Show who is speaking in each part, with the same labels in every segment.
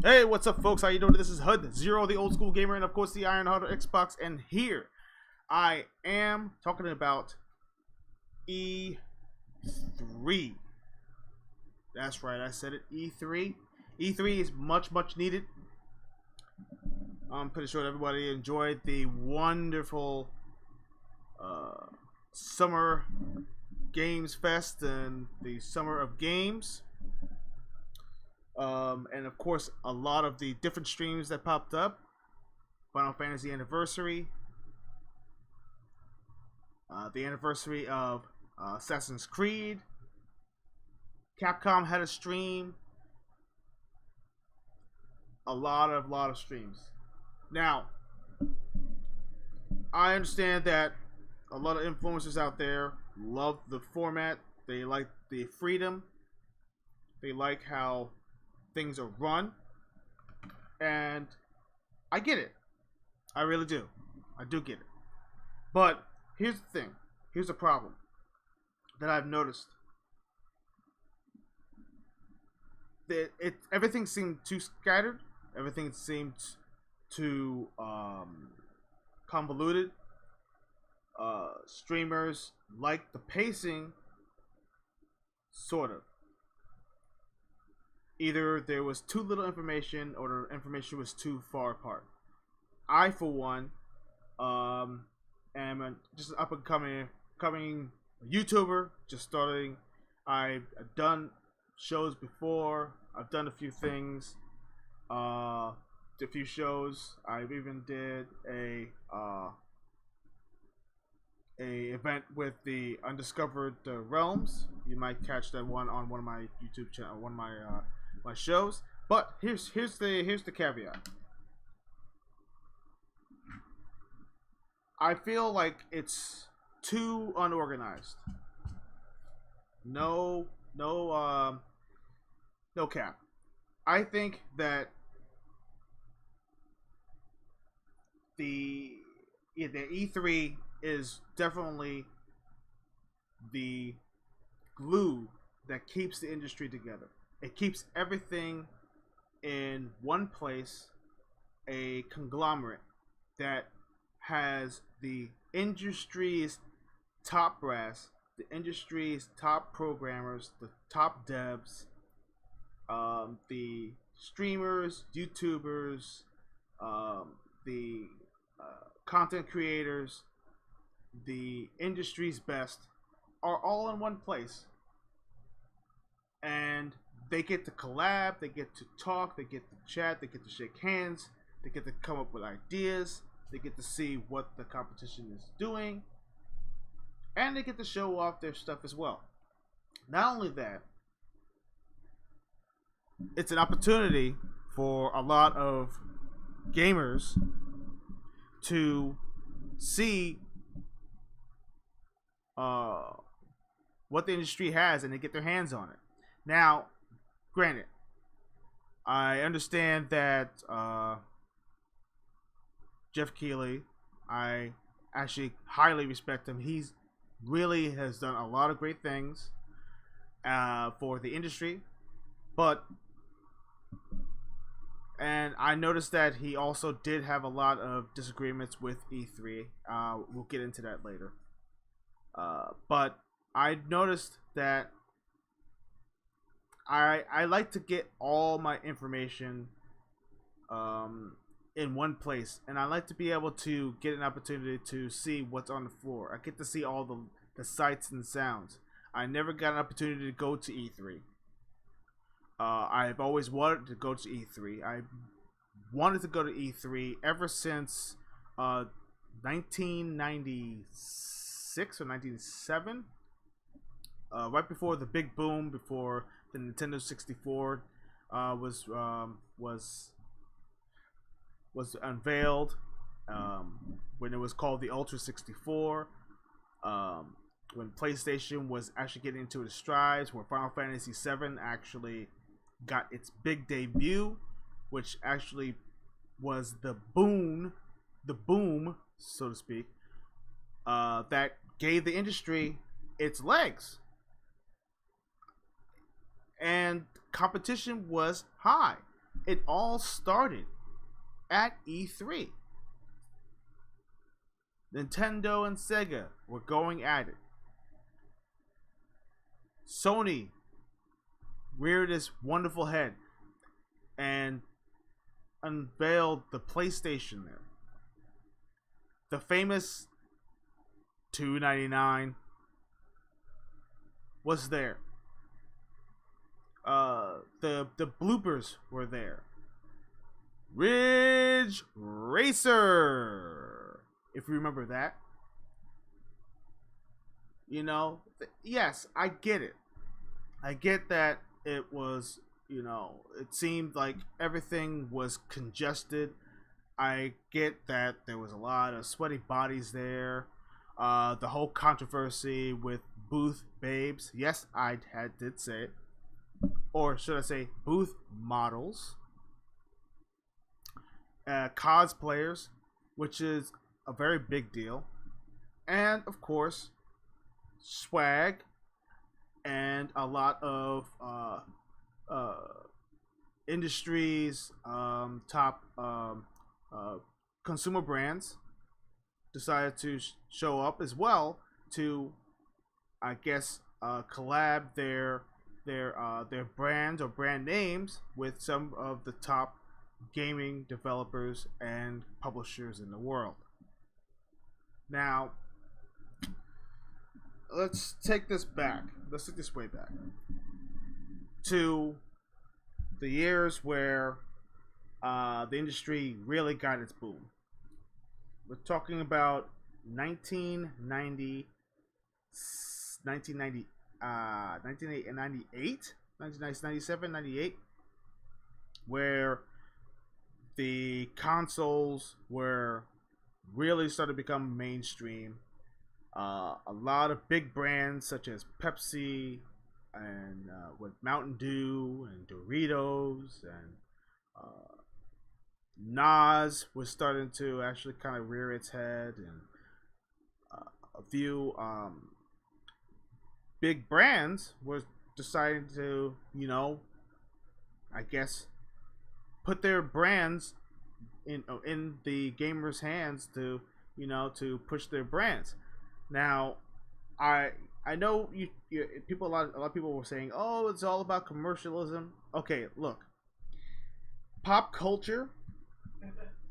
Speaker 1: Hey, what's up, folks? How you doing? This is HUD Zero, the old school gamer, and of course the Iron Hunter Xbox. And here I am talking about E3. That's right, I said it. E3. E3 is much needed. I'm pretty sure everybody enjoyed the wonderful Summer Games Fest and the Summer of Games. And of course, a lot of the different streams that popped up. Final Fantasy Anniversary, the anniversary of Assassin's Creed. Capcom had a stream. A lot of streams. Now, I understand that a lot of influencers out there love the format. They like the freedom. They like how things are run, and I get it. I really do. I do get it. But here's the thing. Here's the problem that I've noticed. That everything seemed too scattered. Everything seemed too convoluted. Streamers like the pacing, sort of. Either there was too little information or the information was too far apart. I, for one, am just an up and coming YouTuber, just starting. I've done shows before. I've done a few things, a few shows. I've even did a event with the Undiscovered Realms. You might catch that one on one of my YouTube channel, one of my shows. But here's the caveat. I feel like it's too unorganized. No cap. I think that the E3 is definitely the glue that keeps the industry together. It keeps everything in one place, a conglomerate that has the industry's top brass, the industry's top programmers, the top devs, the streamers, YouTubers, the content creators, the industry's best are all in one place. And they get to collab, they get to talk, they get to chat, they get to shake hands, they get to come up with ideas, they get to see what the competition is doing, and they get to show off their stuff as well. Not only that, it's an opportunity for a lot of gamers to see what the industry has and they get their hands on it. Now, granted, I understand that Jeff Keighley, I actually highly respect him. He's really has done a lot of great things for the industry, and I noticed that he also did have a lot of disagreements with E3. We'll get into that later. But I noticed that I like to get all my information in one place, and I like to be able to get an opportunity to see what's on the floor. I get to see all the sights and sounds. I never got an opportunity to go to E3. I've always wanted to go to E3. I wanted to go to E3 ever since 1996 or 1997, right before the big boom, before the Nintendo 64 was unveiled, when it was called the Ultra 64, when PlayStation was actually getting into its strides, where Final Fantasy 7 actually got its big debut, which actually was the boom, so to speak, that gave the industry its legs. And competition was high. it all started at E3. Nintendo and Sega were going at it. Sony reared its wonderful head and unveiled the PlayStation there. The famous $2.99 was there. The bloopers were there. Ridge Racer, if you remember that. You know, yes, I get it. I get that it was, you know, it seemed like everything was congested. I get that there was a lot of sweaty bodies there. The whole controversy with booth babes. Yes, did say it. Or should I say booth models. Cosplayers, which is a very big deal. And, of course, swag and a lot of industries, top consumer brands decided to show up as well to, I guess, collab their brands or brand names with some of the top gaming developers and publishers in the world. Now, let's take this back. Let's take this way back to the years where the industry really got its boom. We're talking about 1998, 1997, 98, where the consoles were really started to become mainstream. A lot of big brands such as Pepsi and with Mountain Dew and Doritos and Nas was starting to actually kind of rear its head, and a few big brands were deciding to, you know, I guess, put their brands in the gamers' hands to, you know, to push their brands. Now, I know you people, a lot of people were saying, oh, it's all about commercialism. Okay, look, pop culture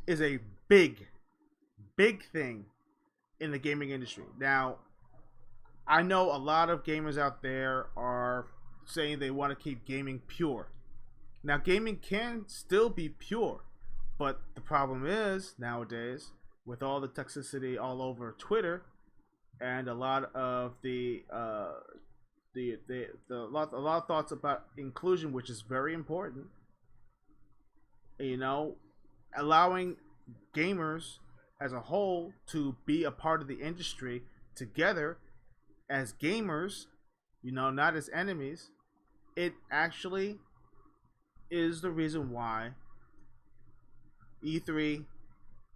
Speaker 1: is a big thing in the gaming industry. Now, I know a lot of gamers out there are saying they want to keep gaming pure. Now, gaming can still be pure, but the problem is nowadays with all the toxicity all over Twitter and a lot of a lot of thoughts about inclusion, which is very important. You know, allowing gamers as a whole to be a part of the industry together as gamers, you know, not as enemies. It actually is the reason why E3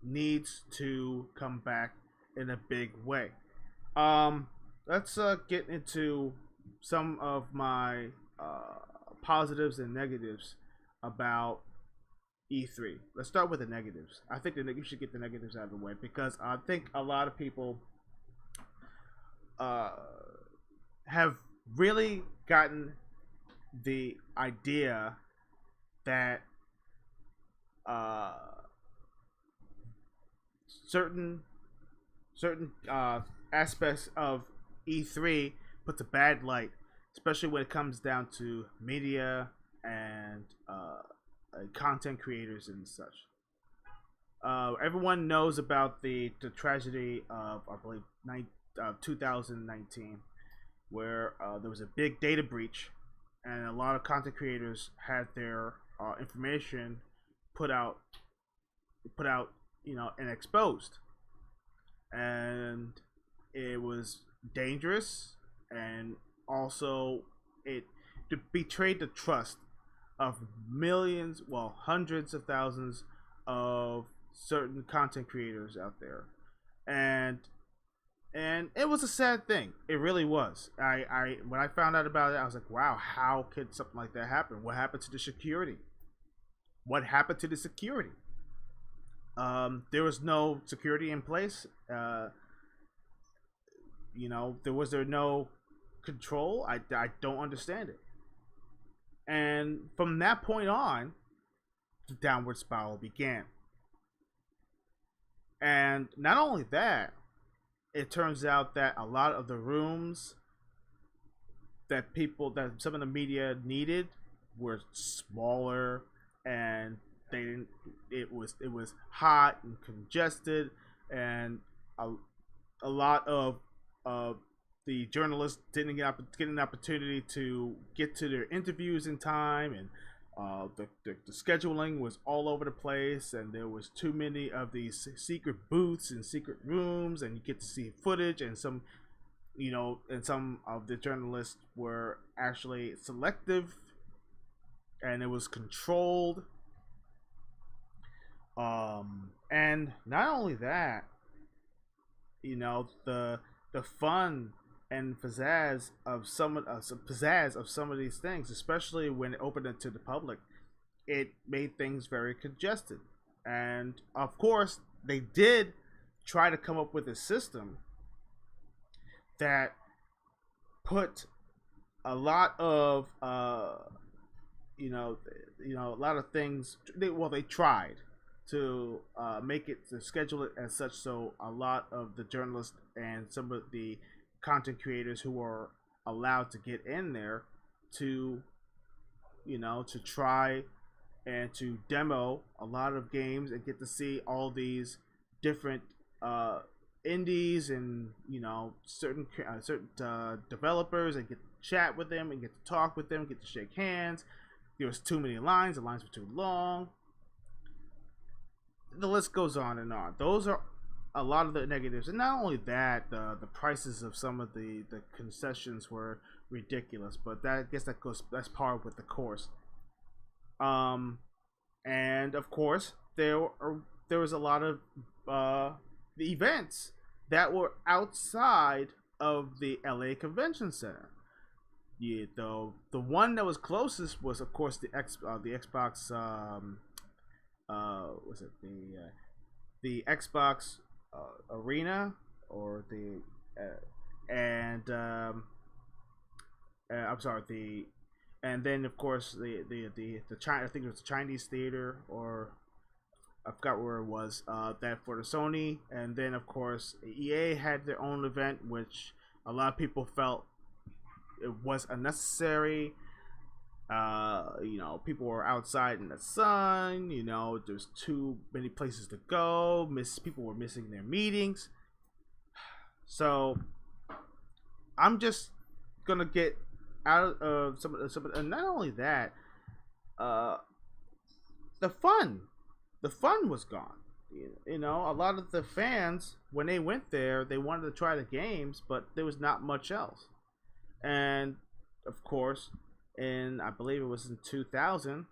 Speaker 1: needs to come back in a big way. Let's get into some of my positives and negatives about E3. Let's start with the negatives. I think you should get the negatives out of the way because I think a lot of people have really gotten the idea that certain aspects of E3 puts a bad light, especially when it comes down to media and content creators and such. Everyone knows about the tragedy of, I believe, 2019, where there was a big data breach, and a lot of content creators had their information put out, you know, and exposed, and it was dangerous, and also it betrayed the trust of millions, well, hundreds of thousands of certain content creators out there, and it was a sad thing. It really was. I when I found out about it, I was like, wow, how could something like that happen? What happened to the security? what happened to the security? There was no security in place. There no control? I don't understand it. And from that point on, the downward spiral began. And not only that, it turns out that a lot of the rooms that some of the media needed were smaller, and they didn't. It was hot and congested, and a lot of the journalists didn't get an opportunity to get to their interviews in time, and the scheduling was all over the place, and there was too many of these secret booths and secret rooms, and you get to see footage, and some of the journalists were actually selective, and it was controlled. And not only that, the fun and pizzazz of some of these things, especially when it opened it to the public, it made things very congested. And of course, they did try to come up with a system that put a lot of a lot of things. They tried to make it, to schedule it as such, so a lot of the journalists and some of the content creators who are allowed to get in there to to try and to demo a lot of games and get to see all these different indies and certain developers, and get to chat with them and get to talk with them, get to shake hands. There was too many lines. The lines were too long. The list goes on and on. Those are a lot of the negatives, and not only that, the prices of some of the concessions were ridiculous. But I guess that's par with the course. And of course there was a lot of the events that were outside of the LA Convention Center. Yeah, the one that was closest was, of course, the Xbox. Was it the Xbox Arena, or the I'm sorry, and then of course the China, I think it was the Chinese theater, or I forgot where it was, that for the Sony. And then of course EA had their own event, which a lot of people felt it was unnecessary. People were outside in the sun. There's too many places to go. People were missing their meetings. So I'm just gonna get out of some, and not only that, the fun was gone. A lot of the fans, when they went there, they wanted to try the games, but there was not much else. And of course, I believe it was in 2000,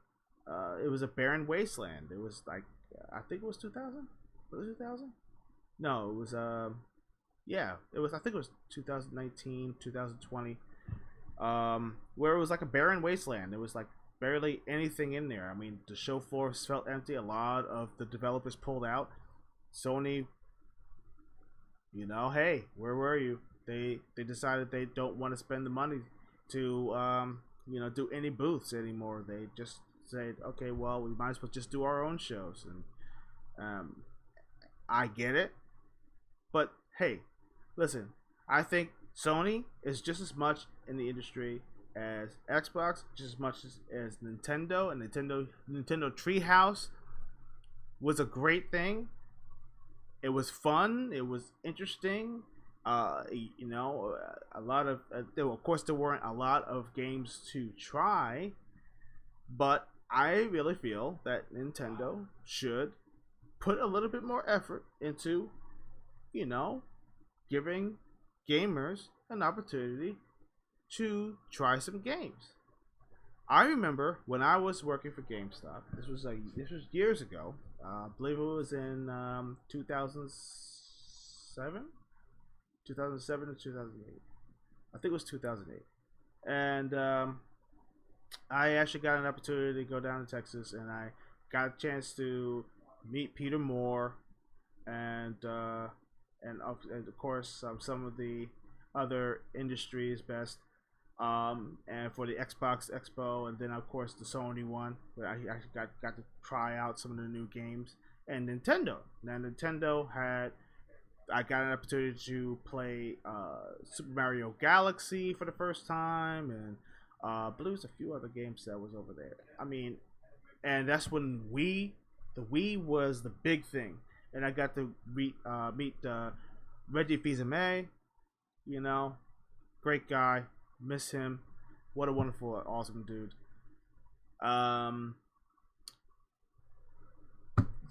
Speaker 1: it was a barren wasteland. It was like, I think it was 2000. Was it 2000? No, it was yeah, it was. I think it was 2019, 2020. Where it was like a barren wasteland. There was like barely anything in there. I mean, the show floor felt empty. A lot of the developers pulled out. Sony, hey, where were you? They decided they don't want to spend the money to do any booths anymore. They just said, okay, well, we might as well just do our own shows. And I get it, but hey, listen, I think Sony is just as much in the industry as Xbox, just as much as Nintendo. And Nintendo Treehouse was a great thing. It was fun. It was interesting. A lot of of course there weren't a lot of games to try, but I really feel that Nintendo should put a little bit more effort into giving gamers an opportunity to try some games. I remember when I was working for GameStop. This was years ago. I believe it was in 2007. 2007 to 2008. I think it was 2008. And I actually got an opportunity to go down to Texas, and I got a chance to meet Peter Moore and of course some of the other industry's best. And for the Xbox Expo, and then of course the Sony one, where I got to try out some of the new games, and Nintendo. Now Nintendo had I got an opportunity to play Super Mario Galaxy for the first time, and I believe there's a few other games that was over there. I mean, and that's when the Wii was the big thing, and I got to meet Reggie Fils-Aimé. You know, great guy, miss him. What a wonderful, awesome dude. Um,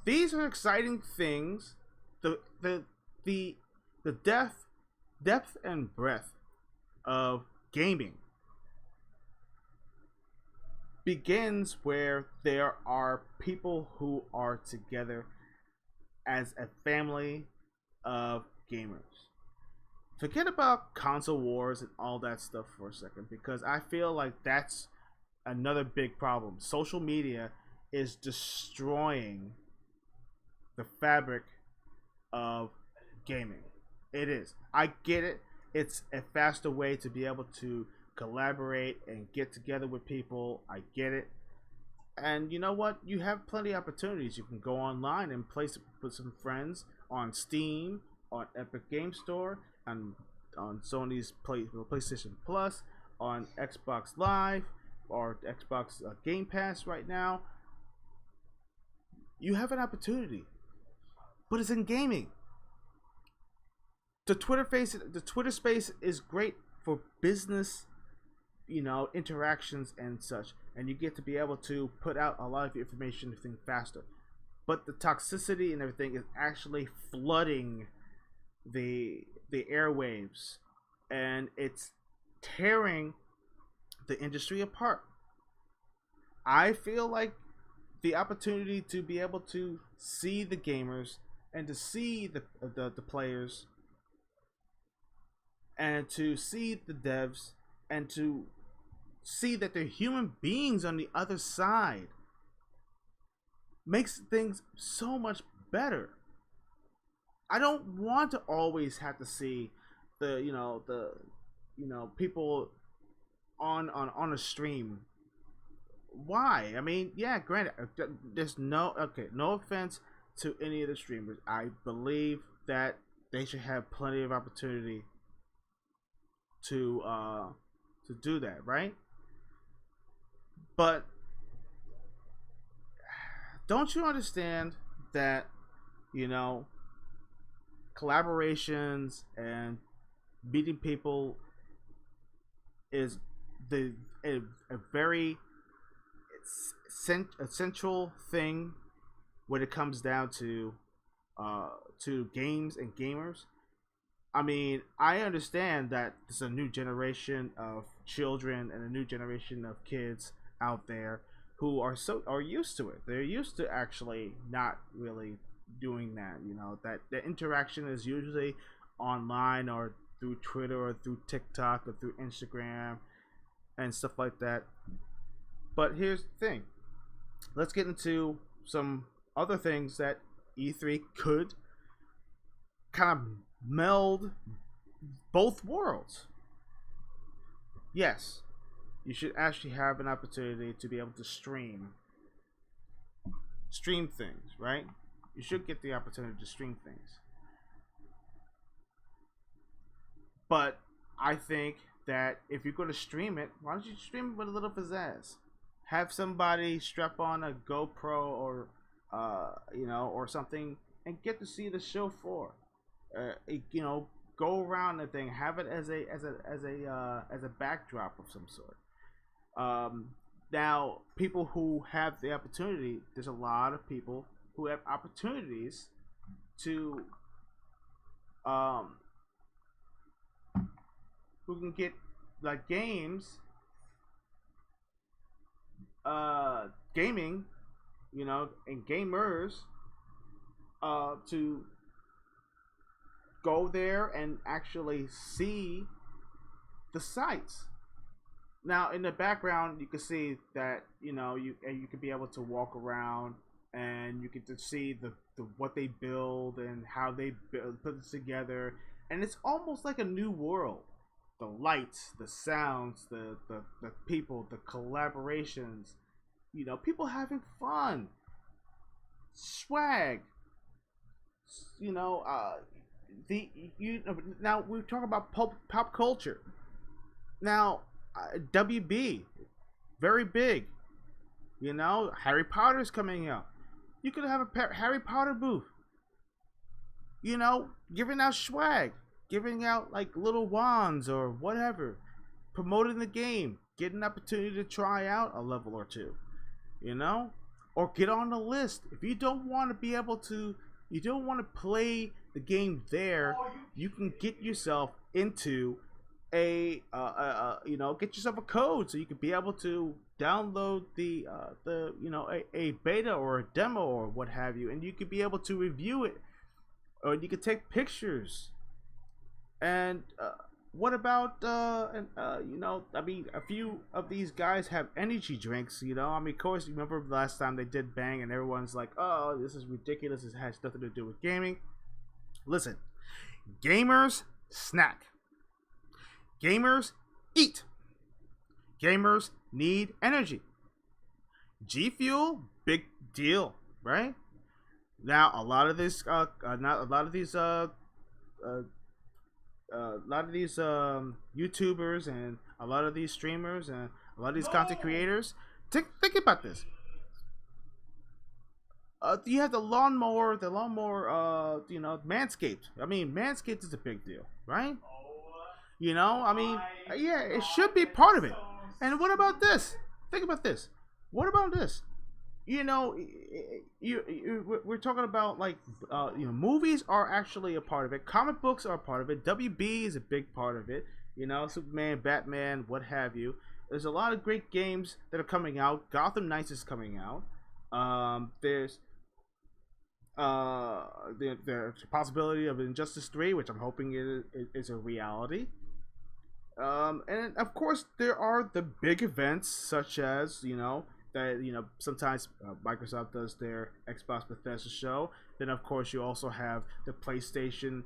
Speaker 1: these are exciting things. The the depth and breadth of gaming begins where there are people who are together as a family of gamers. Forget about console wars and all that stuff for a second, because I feel like that's another big problem. Social media is destroying the fabric of gaming. It is. I get it. It's a faster way to be able to collaborate and get together with people. I get it. And you know what? You have plenty of opportunities. You can go online and play with some friends on Steam, on Epic Game Store, and on Sony's PlayStation Plus, on Xbox Live, or Xbox Game Pass right now. You have an opportunity, but it's in gaming. The Twitter space is great for business, interactions and such, and you get to be able to put out a lot of your information and everything faster. But the toxicity and everything is actually flooding the airwaves, and it's tearing the industry apart. I feel like the opportunity to be able to see the gamers and to see the players and to see the devs and to see that they're human beings on the other side makes things so much better. I don't want to always have to see the people on a stream. Why? I mean, yeah, granted, there's no offense to any of the streamers. I believe that they should have plenty of opportunity to do that, right? But don't you understand that collaborations and meeting people is a very essential thing when it comes down to games and gamers. I mean, I understand that there's a new generation of children and a new generation of kids out there who are used to it. They're used to actually not really doing that. That the interaction is usually online or through Twitter or through TikTok or through Instagram and stuff like that. But here's the thing. Let's get into some other things that E3 could kind of meld both worlds. Yes, you should actually have an opportunity to be able to stream things, right? You should get the opportunity to stream things. But I think that if you're going to stream it, why don't you stream it with a little pizzazz? Have somebody strap on a GoPro or or something and get to see the show floor. Go around the thing, have it as a backdrop of some sort. Now, people who have the opportunity, there's a lot of people who have opportunities to who can get like gaming, and gamers to go there and actually see the sights. Now, in the background, you can see that you could be able to walk around and you get to see the what they build and how they put it together, and it's almost like a new world. The lights, the sounds, the people, the collaborations, people having fun, swag, you know, the you now we're talking about pop culture. Now, WB, very big. Harry Potter's coming out. You could have a Harry Potter booth. Giving out swag, giving out like little wands or whatever, promoting the game, getting an opportunity to try out a level or two, or get on the list. If you don't want to be able to, you don't want to play the game there, you can get yourself into get yourself a code so you can be able to download a beta or a demo or what have you, and you could be able to review it, or you could take pictures. And what about a few of these guys have energy drinks. Of course, you remember the last time they did Bang, and everyone's like, "Oh, this is ridiculous. It has nothing to do with gaming." Listen, gamers snack. Gamers eat. Gamers need energy. G Fuel, big deal, right? Now, a lot of these YouTubers and a lot of these streamers and a lot of these content creators, think about this. You have the lawnmower, Manscaped. Manscaped is a big deal, right? Yeah, it should be part of it. And what about this? Think about this. What about this? We're talking about movies are actually a part of it. Comic books are a part of it. WB is a big part of it. Superman, Batman, what have you. There's a lot of great games that are coming out. Gotham Knights is coming out. There's the possibility of Injustice 3, which I'm hoping is a reality. And of course, there are the big events such as that sometimes Microsoft does their Xbox Bethesda show. Then of course you also have the PlayStation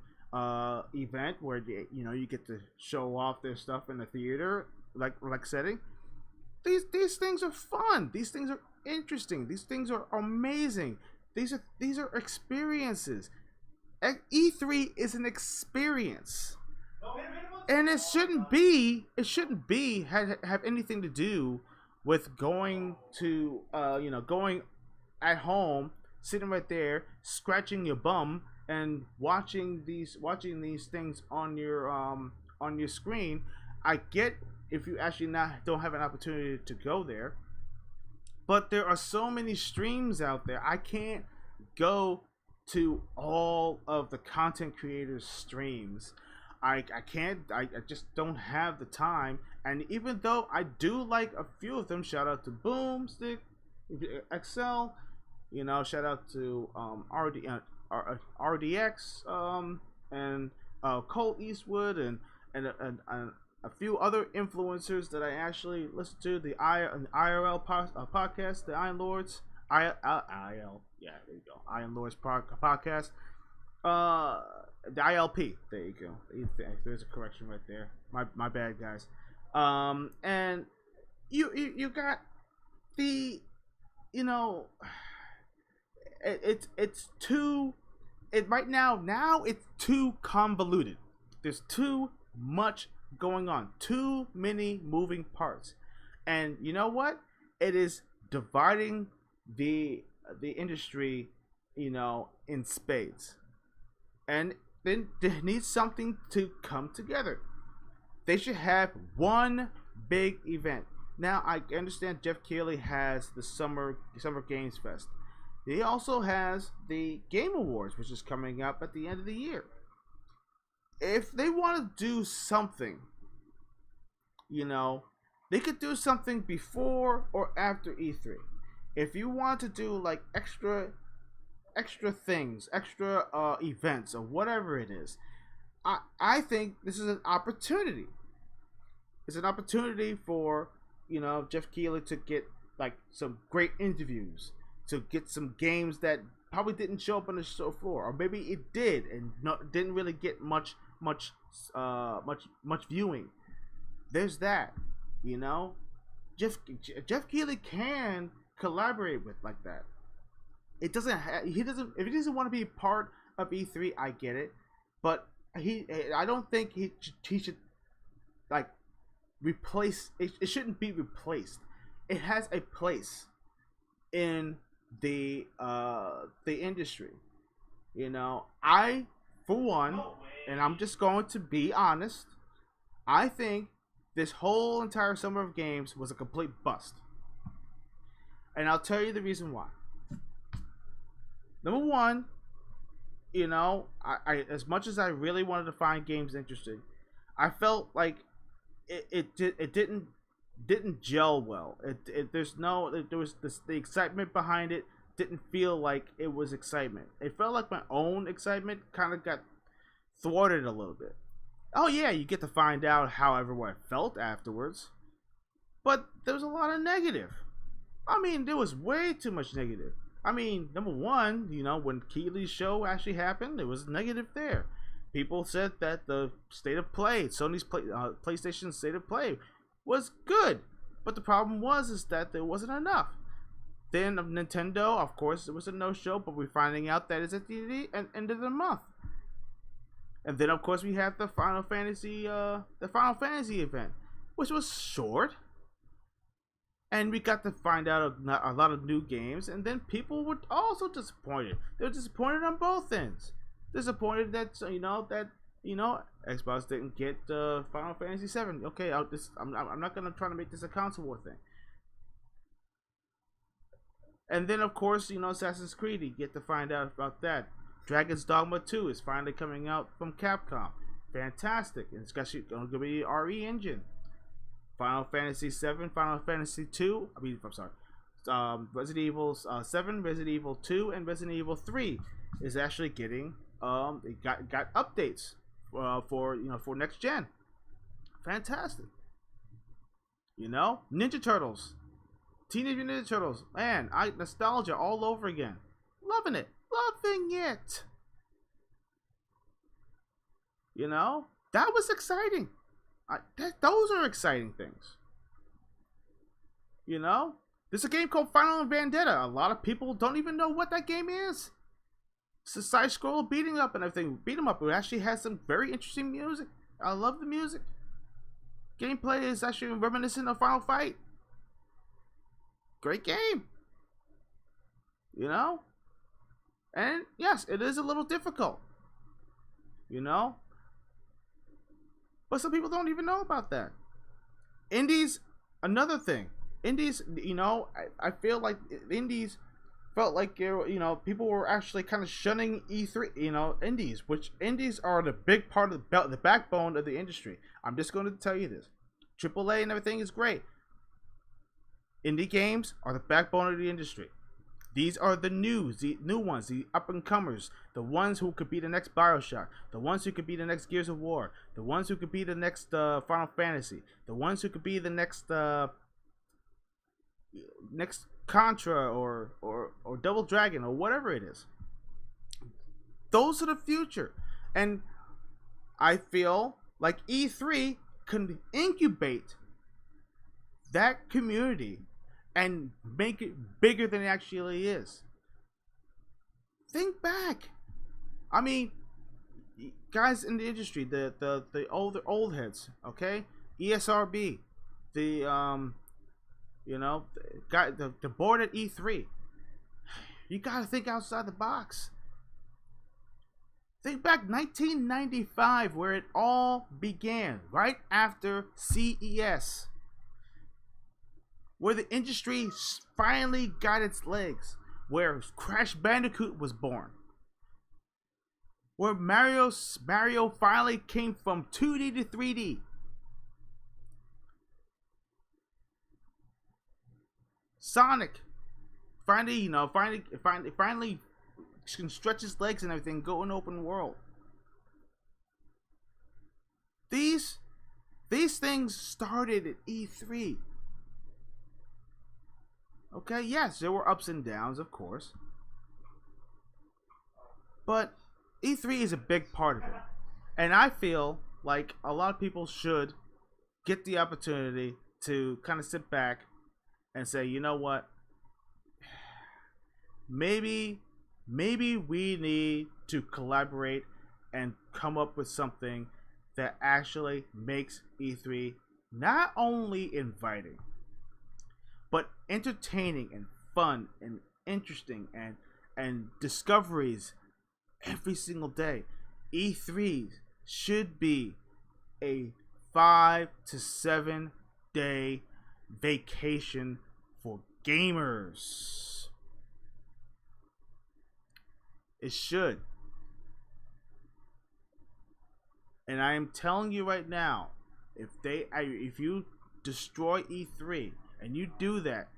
Speaker 1: event where you get to show off their stuff in the theater like setting. These things are fun. These things are interesting. These things are amazing. These are experiences. E3 is an experience. And it shouldn't have anything to do with going to going at home, sitting right there, scratching your bum and watching these things on your screen. I get if you actually don't have an opportunity to go there, but there are so many streams out there. I can't go to all of the content creators' streams. I just don't have the time. And even though I do like a few of them, shout out to Boomstick, XL, shout out to RDX, and Cole Eastwood, and a few other influencers that I actually listen to. The IRL podcast, the Iron Lords, IL, yeah, there you go, Iron Lords podcast. The ILP. There you go. There's a correction right there. My bad, guys. And you got the, it's too. Right now it's too convoluted. There's too much going on. Too many moving parts, and you know what? It is dividing the industry, in spades. And then there needs something to come together. They should have one big event. Now I understand Jeff Keighley has the Summer Games Fest. He also has the Game Awards, which is coming up at the end of the year. If they want to do something, they could do something before or after E3. If you want to do like extra things, extra events, or whatever it is, I think this is an opportunity. It's an opportunity for Jeff Keighley to get like some great interviews, to get some games that probably didn't show up on the show floor, or maybe it did and didn't really get much viewing. There's that, you know. Jeff Keighley can collaborate with like that. It doesn't. He doesn't. If he doesn't want to be part of E3, I get it, but I don't think he should like replace. It shouldn't be replaced. It has a place in the industry. You know, I for one, and I'm just going to be honest, I think this whole entire summer of games was a complete bust. And I'll tell you the reason why. Number one, you know, I as much as I really wanted to find games interesting, I felt like it didn't gel well. There was the excitement behind it didn't feel like it was excitement. It felt like my own excitement kind of got thwarted a little bit. Oh yeah, you get to find out how everyone felt afterwards, but there was a lot of negative. I mean, there was way too much negative. I mean, number one, you know, when Keighley's show actually happened, there was negative there. People said that the state of play, PlayStation state of play, was good, but the problem is that there wasn't enough. Then of Nintendo, of course, it was a no-show, but we're finding out that it's at the end of the month. And then, of course, we have the Final Fantasy event, which was short. And we got to find out a lot of new games, and then people were also disappointed. They were disappointed on both ends. Disappointed that Xbox didn't get Final Fantasy 7. Okay, I'm not gonna try to make this a console war thing. And then, of course, you know, Assassin's Creed. You get to find out about that. Dragon's Dogma 2 is finally coming out from Capcom. Fantastic, and it's going to be RE engine. Final Fantasy 7, Final Fantasy 2. Resident Evil 7, Resident Evil 2, and Resident Evil 3 is actually getting it got updates for next gen. Fantastic. You know, Ninja Turtles, Teenage Mutant Ninja Turtles. Man, nostalgia all over again. Loving it. You know, that was exciting. Those are exciting things. You know, there's a game called Final Vendetta. A lot of people don't even know what that game is. It's a side scroll beating up and everything. Beat 'em up. It actually has some very interesting music. I love the music. Gameplay is actually reminiscent of Final Fight. Great game. You know? And yes, it is a little difficult. You know? But some people don't even know about that. Indies, another thing. Indies, you know, I feel like indies felt like, you know, people were actually kind of shunning E3, you know, indies, which indies are the big part of the backbone of the industry. I'm just going to tell you this. AAA and everything is great. Indie games are the backbone of the industry. These are the new ones, the up-and-comers, the ones who could be the next BioShock, the ones who could be the next Gears of War, the ones who could be the next Final Fantasy, the ones who could be the next Contra or Double Dragon or whatever it is. Those are the future. And I feel like E3 can incubate that community and make it bigger than it actually is. Think back. I mean, guys in the industry, the old heads, okay? ESRB, the board at E3. You gotta think outside the box. Think back 1995, where it all began, right after CES. Where the industry finally got its legs, where Crash Bandicoot was born, where Mario finally came from 2D to 3D. Sonic finally can stretch his legs and everything, go in open world. These things started at E3. Okay, yes, there were ups and downs, of course. But E3 is a big part of it. And I feel like a lot of people should get the opportunity to kind of sit back and say, you know what? Maybe we need to collaborate and come up with something that actually makes E3 not only inviting, but entertaining and fun and interesting and discoveries every single day. E3 should be a 5 to 7 day vacation for gamers. It should. And I am telling you right now, if you destroy E3 and you do that,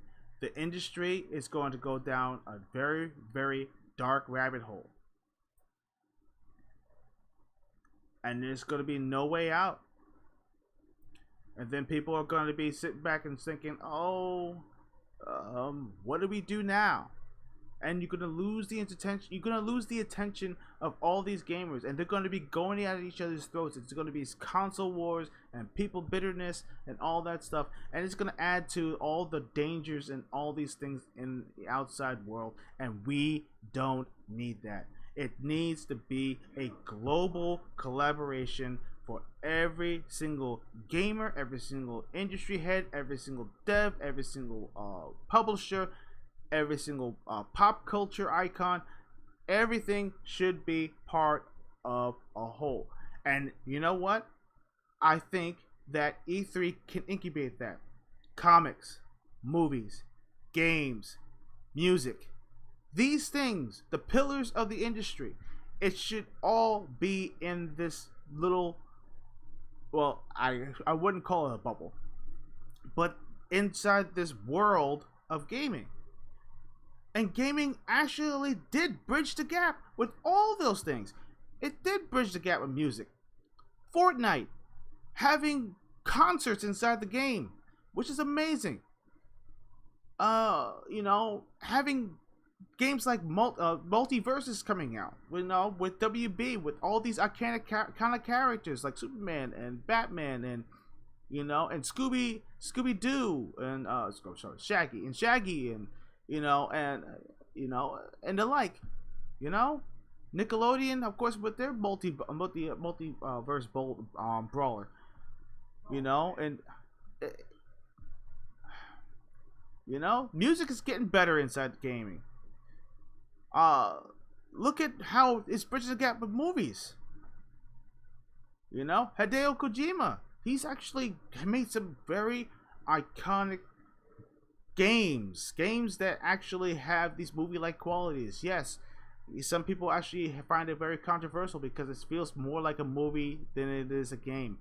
Speaker 1: the industry is going to go down a very, very dark rabbit hole. And there's going to be no way out. And then people are going to be sitting back and thinking, oh, what do we do now? And you're gonna lose the attention. You're gonna lose the attention of all these gamers, and they're gonna be going at each other's throats. It's gonna be console wars and people bitterness and all that stuff, and it's gonna add to all the dangers and all these things in the outside world. And we don't need that. It needs to be a global collaboration for every single gamer, every single industry head, every single dev, every single publisher, every single pop culture icon. Everything should be part of a whole. And you know what? I think that E3 can incubate that. Comics, movies, games, music. These things, the pillars of the industry, it should all be in this little, well, I wouldn't call it a bubble, but inside this world of gaming. And gaming actually did bridge the gap with all those things. It did bridge the gap with music. Fortnite having concerts inside the game, which is amazing. Having games like Multiverses coming out, with WB, with all these iconic kind of characters like Superman and Batman and and Scooby Doo and Shaggy and and the like, Nickelodeon, of course, with their multiverse brawler, and music is getting better inside gaming. Look at how it's bridging the gap with movies. Hideo Kojima, he's actually made some very iconic games that actually have these movie-like qualities. Yes, some people actually find it very controversial because it feels more like a movie than it is a game,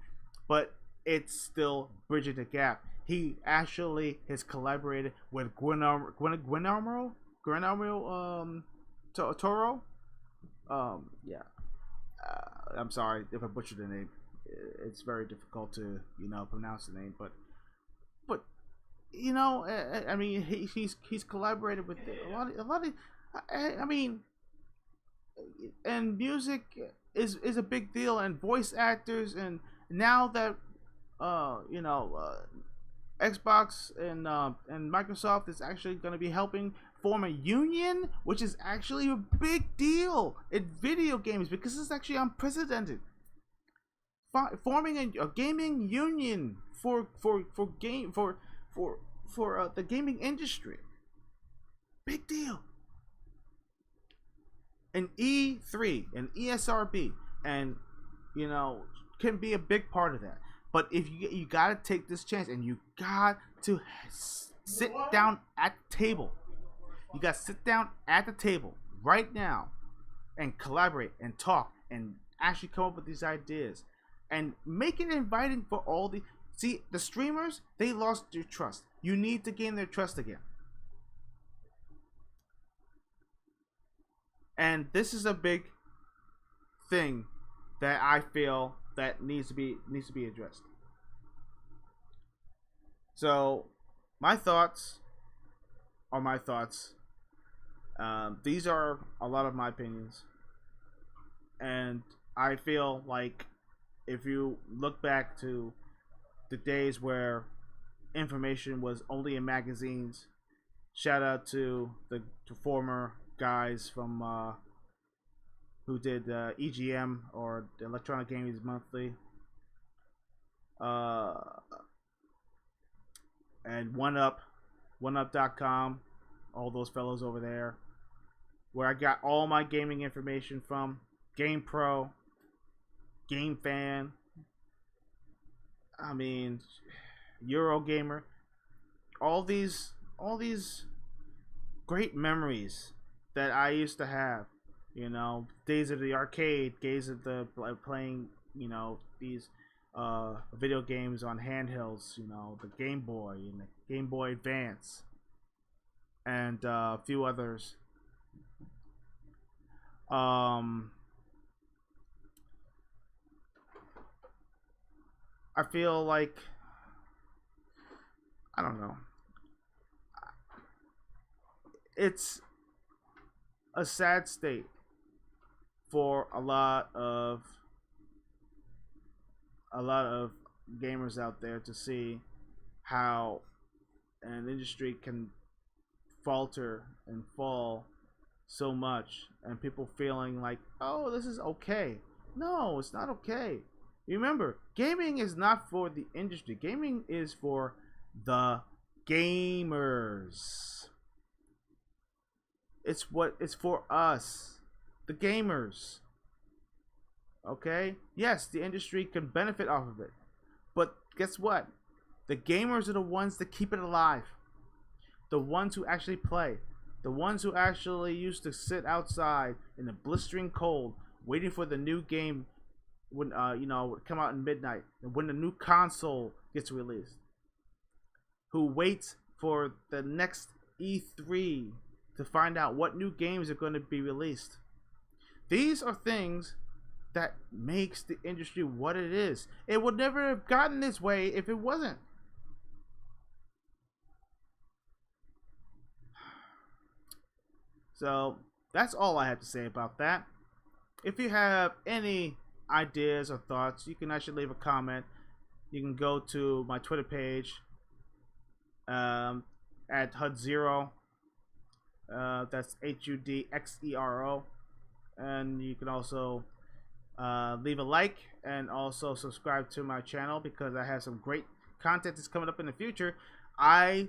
Speaker 1: but it's still bridging the gap. He actually has collaborated with Guillermo Toro. I'm sorry if I butchered the name. It's very difficult to pronounce the name, but I mean, he's collaborated with a lot of. I mean, and music is a big deal, and voice actors, and now that Xbox and Microsoft is actually going to be helping form a union, which is actually a big deal in video games because it's actually unprecedented. Forming a gaming union for the gaming industry, big deal. And E3 and ESRB and can be a big part of that. But if you gotta take this chance, and you got to sit down at the table. You gotta sit down at the table right now and collaborate and talk and actually come up with these ideas and make it inviting for all the. See, the streamers, they lost their trust. You need to gain their trust again. And this is a big thing that I feel that needs to be addressed. So, my thoughts are my thoughts. These are a lot of my opinions, and I feel like if you look back to the days where information was only in magazines, shout out to the former guys from who did EGM or Electronic Gaming Monthly, uh, and OneUp.com, all those fellows over there, where I got all my gaming information from. GamePro, GameFan, I mean, Eurogamer, all these great memories that I used to have. You know, days of the arcade, days of the playing, you know, these video games on handhelds. You know, the Game Boy and the Game Boy Advance, and a few others. I feel like, I don't know. It's a sad state for a lot of gamers out there to see how an industry can falter and fall so much, and people feeling like, oh, this is okay. No, it's not okay. Remember, gaming is not for the industry. Gaming is for the gamers. It's for us, the gamers. Okay? Yes, the industry can benefit off of it. But guess what? The gamers are the ones that keep it alive. The ones who actually play. The ones who actually used to sit outside in the blistering cold waiting for the new game when come out in midnight, and when the new console gets released, who waits for the next E3 to find out what new games are going to be released. These are things that makes the industry what it is. It would never have gotten this way if it wasn't. So that's all I have to say about that. If you have any ideas or thoughts, you can actually leave a comment. You can go to my Twitter page at HUD0. That's HUDXERO. And you can also leave a like and also subscribe to my channel, because I have some great content that's coming up in the future. I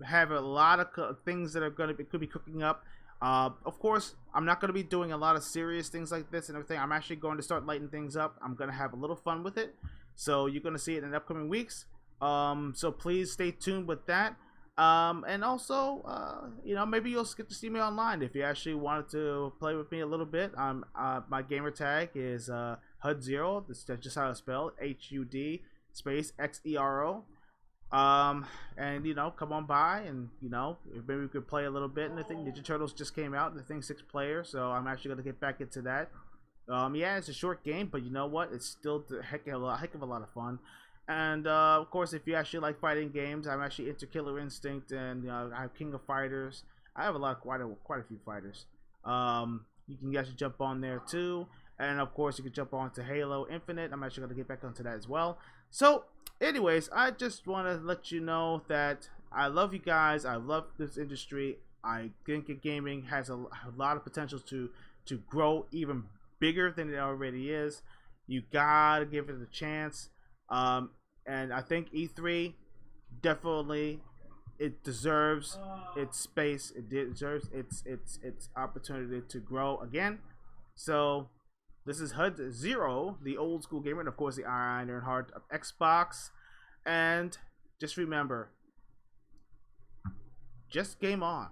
Speaker 1: have a lot of things that are could be cooking up. Of course, I'm not going to be doing a lot of serious things like this and everything. I'm actually going to start lighting things up. I'm going to have a little fun with it. So you're going to see it in the upcoming weeks. So please stay tuned with that. And also, maybe you'll get to see me online if you actually wanted to play with me a little bit. My gamer tag is HUD0. That's just how it's spelled. HUD space XERO. And come on by, and maybe we could play a little bit. And I think Ninja Turtles just came out, and I think 6 player, so I'm actually gonna get back into that. Yeah, it's a short game, but you know what? It's still a heck of a lot of fun. And of course, if you actually like fighting games, I'm actually into Killer Instinct, and I have King of Fighters. I have quite a few fighters. You can actually jump on there too, and of course, you can jump on to Halo Infinite. I'm actually gonna get back onto that as well. So anyways, I just want to let you know that I love you guys. I love this industry. I think gaming has a lot of potential to grow even bigger than it already is. You gotta give it a chance. And I think E3 definitely, it deserves its space. It deserves its opportunity to grow again. So this is HUD0, the old school gamer, and of course the Iron Heart of Xbox. And just remember, just game on.